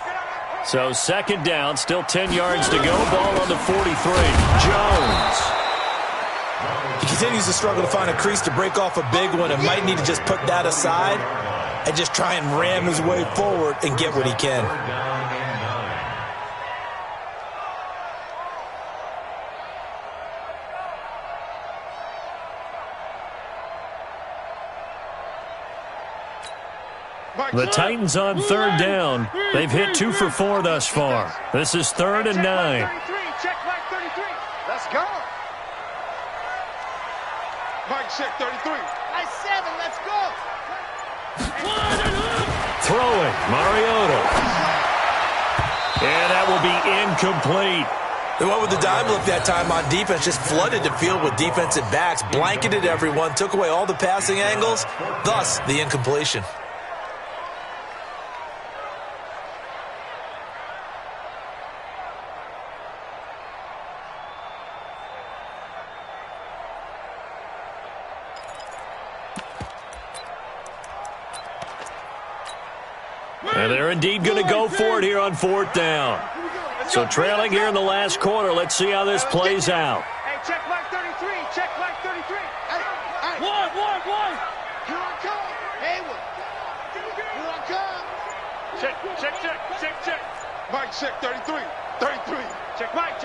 So 2nd down, still 10 yards to go. Ball on the 43. Jones. He continues to struggle to find a crease to break off a big one and might need to just put that aside and just try and ram his way forward and get what he can. The Titans on 3rd down. They've hit 2 for 4 thus far. This is 3rd and 9. Check Mike 33. Let's go. Mike check 33. Nice 7. Let's go. Throwing, Mariota. And that will be incomplete. They went with the dime look that time on defense, just flooded the field with defensive backs, blanketed everyone, took away all the passing angles, thus the incompletion. And they're indeed going to go for it here on 4th down. So trailing here in the last quarter. Let's see how this plays out. Hey, check Mike 33. Check Mike 33. Hey. One. Here I come. Haywood. Here I come. Check. Mike check 33. 33. Check Mike.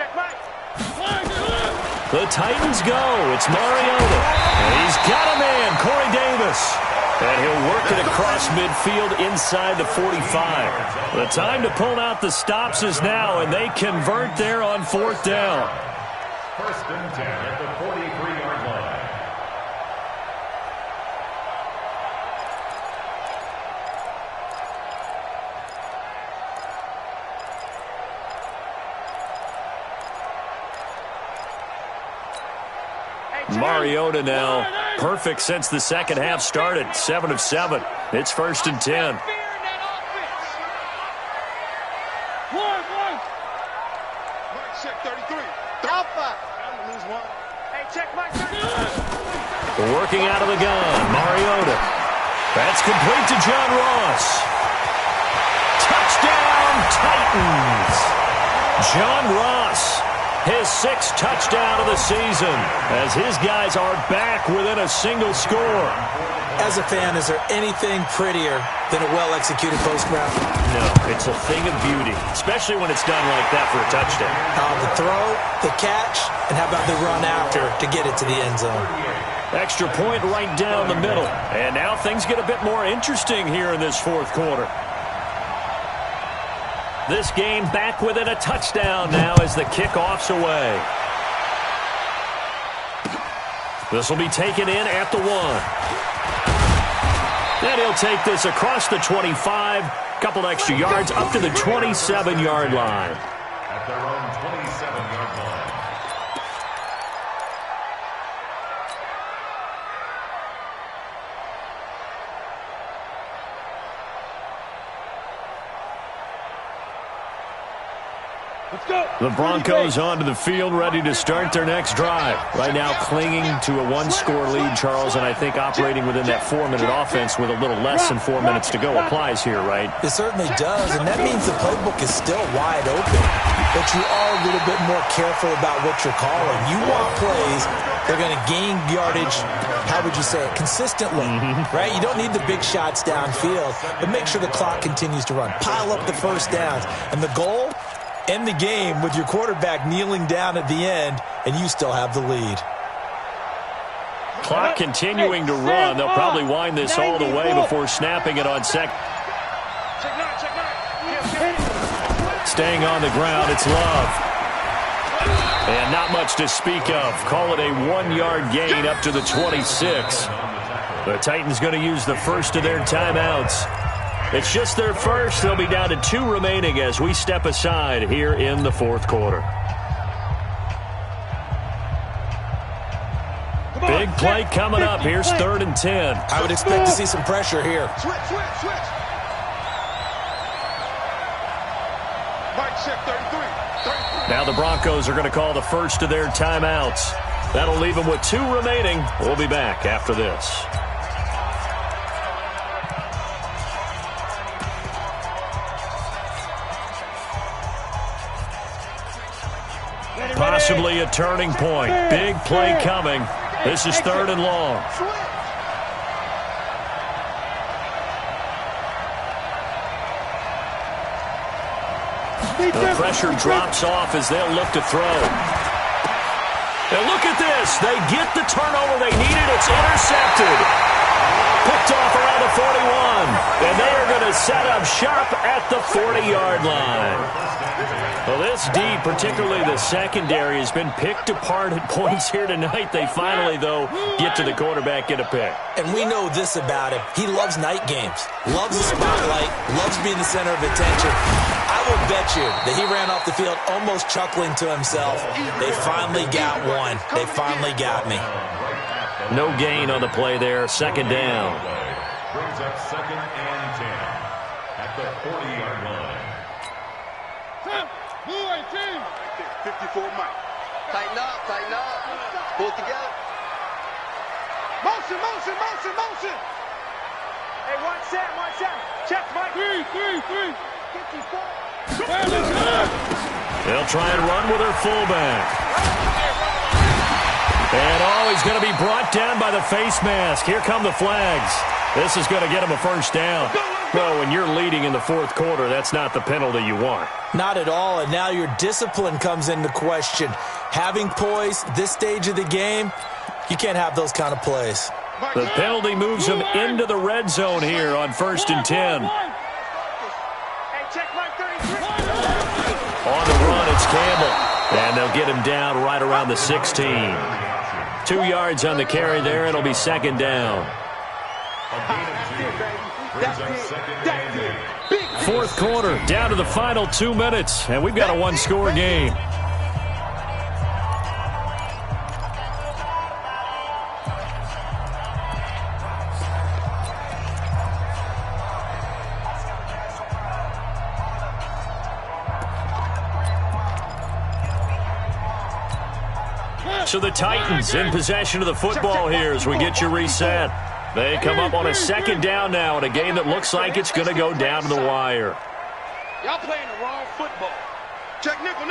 The Titans go. It's Mariota. And he's got a man, Corey Davis. And he'll work it across midfield inside the 45. The time to pull out the stops is now, and they convert there on 4th down. 1st and 10 at the 43-yard line. Mariota now perfect since the 2nd half started. 7 of 7. It's 1st and 10. One. Mike check 33. Alpha. Lose one. Hey, check Mike 33. Working out of the gun, Mariota. That's complete to John Ross. Touchdown, Titans. John Ross his 6th touchdown of the season, as his guys are back within a single score. As a fan, is there anything prettier than a well-executed post route? No, it's a thing of beauty, especially when it's done like that for a touchdown. The throw, the catch, and how about the run after to get it to the end zone? Extra point right down the middle. And now things get a bit more interesting here in this fourth quarter. This game back within a touchdown now as the kickoff's away. This will be taken in at the 1. And he'll take this across the 25, couple extra yards up to the 27-yard line. At their own 27-yard line. The Broncos onto the field, ready to start their next drive. Right now clinging to a 1-score lead, Charles, and I think operating within that 4-minute offense with a little less than 4 minutes to go applies here, right? It certainly does, and that means the playbook is still wide open. But you are a little bit more careful about what you're calling. You want plays they're going to gain yardage, how would you say it, consistently, right? You don't need the big shots downfield, but make sure the clock continues to run. Pile up the first downs, and the goal, end the game with your quarterback kneeling down at the end, and you still have the lead. Clock continuing to run. They'll probably wind this all the way before snapping it on second. Staying on the ground, it's Love. And not much to speak of. Call it a 1-yard gain up to the 26. The Titans going to use the first of their timeouts. It's just their first. They'll be down to 2 remaining as we step aside here in the fourth quarter. Big play coming up. Here's 3rd and 10. I would expect to see some pressure here. Switch. Mike check 33. Now the Broncos are going to call the first of their timeouts. That'll leave them with 2 remaining. We'll be back after this. Possibly a turning point. Big play coming. This is 3rd and long. The pressure drops off as they'll look to throw. And look at this. They get the turnover they needed. It's intercepted. Picked off around the 41. And they are going to set up shop at the 40-yard line. Well, this D, particularly the secondary, has been picked apart at points here tonight. They finally, though, get to the quarterback, get a pick. And we know this about him. He loves night games, loves the spotlight, loves being the center of attention. I will bet you that he ran off the field almost chuckling to himself. They finally got one. They finally got me. No gain on the play there. 2nd down. Brings up 2nd and 10 at the 40-yard line. 54 Mike. Tighten up. Pull together. Motion. Hey, one set. Check, Mike. 3. 54. They'll try and run with their fullback. And he's going to be brought down by the face mask. Here come the flags. This is going to get him a first down. Well, when you're leading in the fourth quarter, that's not the penalty you want. Not at all, and now your discipline comes into question. Having poise this stage of the game, you can't have those kind of plays. The penalty moves him into the red zone here on 1st and 10. On the run, it's Campbell. And they'll get him down right around the 16. 2 yards on the carry there. It'll be 2nd down. Fourth quarter, down to the final 2 minutes, and we've got a 1-score game. So the Titans in possession of the football here as we get you reset. They come up on a 2nd down now in a game that looks like it's going to go down to the wire. Y'all playing the wrong football. Check nickel.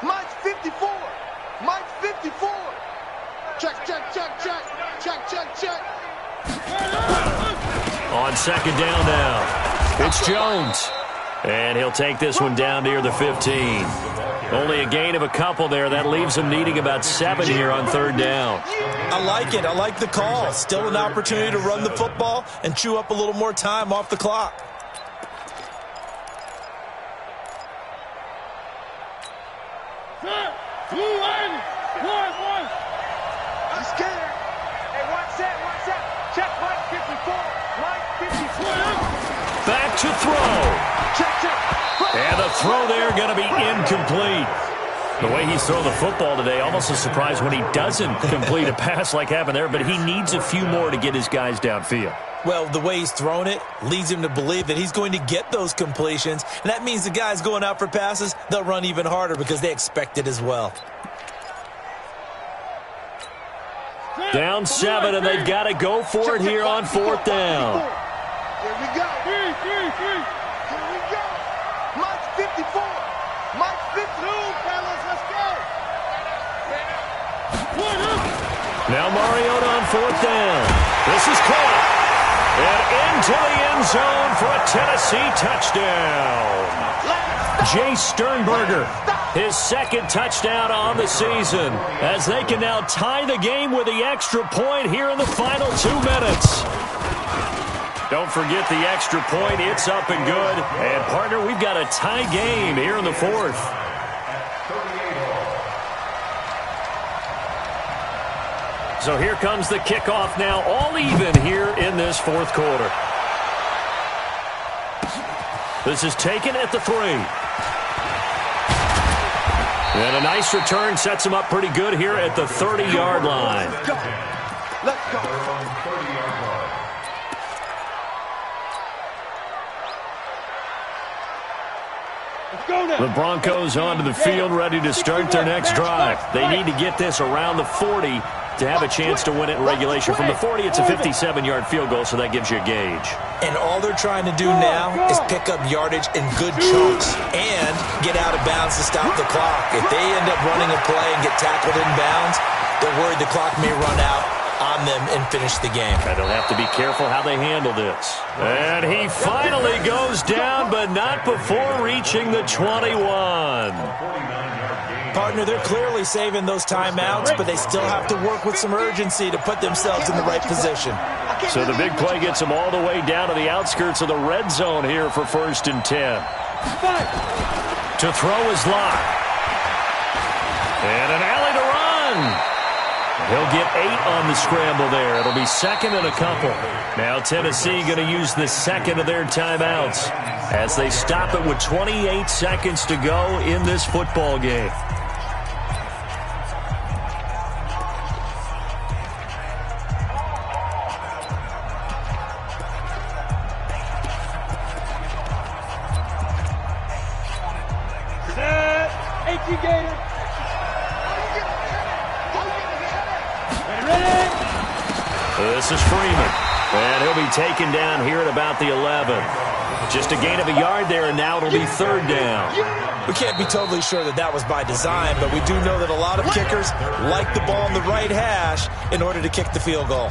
Mine's 54. Mine's 54. Check, check, check, check. Check, check, check. On second down now, it's Jones. And he'll take this one down near the 15. Only a gain of a couple there. That leaves him needing about 7 here on third down. I like it. I like the call. Still an opportunity to run the football and chew up a little more time off the clock. I'm scared. Hey, one set. Check, Mike 54. Mike 54. Back to throw. Check, check. And the throw there going to be incomplete. The way he's thrown the football today, almost a surprise when he doesn't complete a pass like happened there, but he needs a few more to get his guys downfield. Well, the way he's thrown it leads him to believe that he's going to get those completions, and that means the guys going out for passes, they'll run even harder because they expect it as well. Down 7, and they've got to go for it here on fourth down. Here we go. Here we go. Mike's 54. Mike's 52, fellas. Let's go. Now Mariota on fourth down. This is caught. And into the end zone for a Tennessee touchdown. Jay Sternberger, his second touchdown on the season, as they can now tie the game with the extra point here in the final 2 minutes. Don't forget the extra point. It's up and good. And, partner, we've got a tie game here in the fourth. So here comes the kickoff now, all even here in this fourth quarter. This is taken at the 3. And a nice return sets him up pretty good here at the 30-yard line. Let's go. The Broncos onto the field, ready to start their next drive. They need to get this around the 40 to have a chance to win it in regulation. From the 40, it's a 57-yard field goal, so that gives you a gauge. And all they're trying to do now is pick up yardage in good chunks and get out of bounds to stop the clock. If they end up running a play and get tackled in bounds, they're worried the clock may run out on them and finish the game. And they'll have to be careful how they handle this. And he finally goes down, but not before reaching the 21. Partner, they're clearly saving those timeouts, but they still have to work with some urgency to put themselves in the right position. So the big play gets them all the way down to the outskirts of the red zone here for 1st and 10. To throw is Locke. And an alley to run. He'll get 8 on the scramble there. It'll be 2nd and a couple. Now Tennessee going to use the 2nd of their timeouts as they stop it with 28 seconds to go in this football game. This is Freeman, and he'll be taken down here at about the 11. Just a gain of a yard there, and now it'll be 3rd down. We can't be totally sure that that was by design, but we do know that a lot of kickers like the ball in the right hash in order to kick the field goal.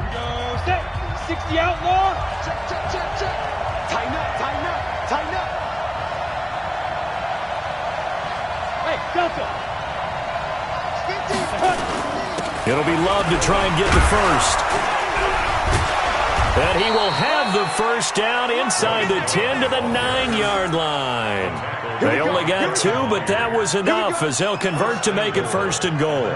Here we go, set. 60 outlaw. Check, check, check, check. Tighten up, tighten up, tighten up. Hey, Delta. It'll be Love to try and get the first. And he will have the first down inside the 10 to the 9-yard line. They only got 2, but that was enough as they'll convert to make it 1st and goal.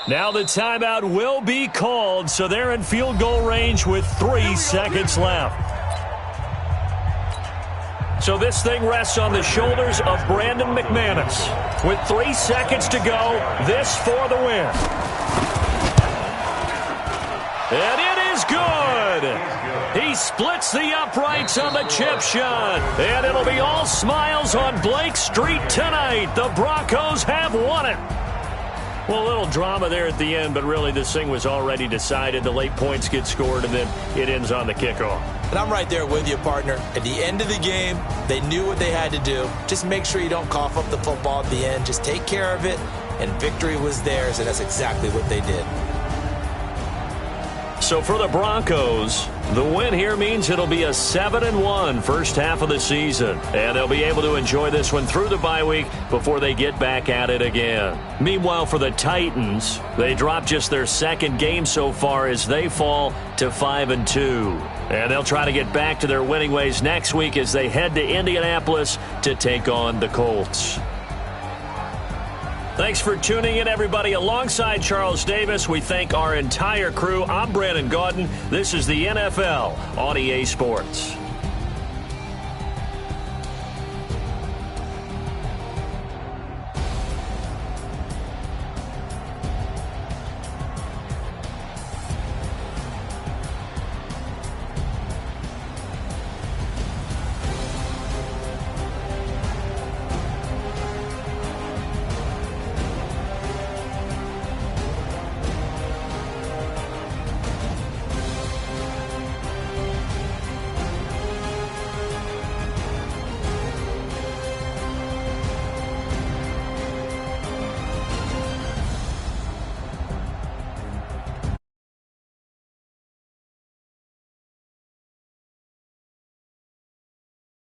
Now the timeout will be called, so they're in field goal range with 3 seconds left. So this thing rests on the shoulders of Brandon McManus. With 3 seconds to go, this for the win. And it is good. He splits the uprights on the chip shot. And it'll be all smiles on Blake Street tonight. The Broncos have won it. Well, a little drama there at the end, but really this thing was already decided. The late points get scored, and then it ends on the kickoff. And I'm right there with you, partner. At the end of the game, they knew what they had to do. Just make sure you don't cough up the football at the end. Just take care of it, and victory was theirs, and that's exactly what they did. So for the Broncos, the win here means it'll be a 7-1 first half of the season. And they'll be able to enjoy this one through the bye week before they get back at it again. Meanwhile, for the Titans, they dropped just their second game so far as they fall to 5-2. And they'll try to get back to their winning ways next week as they head to Indianapolis to take on the Colts. Thanks for tuning in, everybody. Alongside Charles Davis, we thank our entire crew. I'm Brandon Gaudin. This is the NFL on EA Sports.